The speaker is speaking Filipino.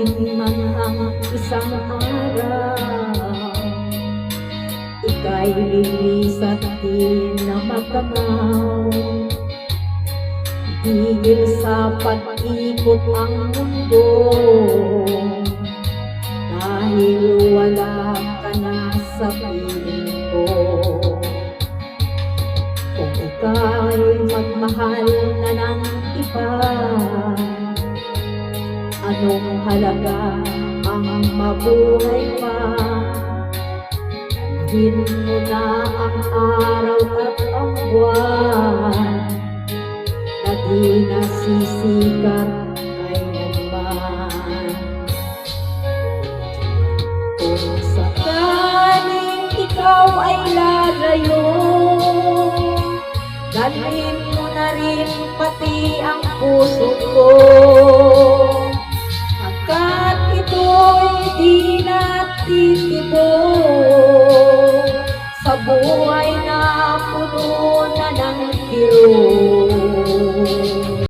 dumating man ang isang araw, ika'y lilisan din na magkamaw. Tigil sa pag-ikot ang mundo, dahil wala ka na sa piling ko. Kung ika'y magmahal na ng iba, anong halaga ang mabuhay pa? Din mo na ang araw at ang buwan na di nasisikat kailanman. Kung sakaling ikaw ay lalayo, dalhin mo na rin pati ang puso ko, hanggat ito'y di natitibok sa buhay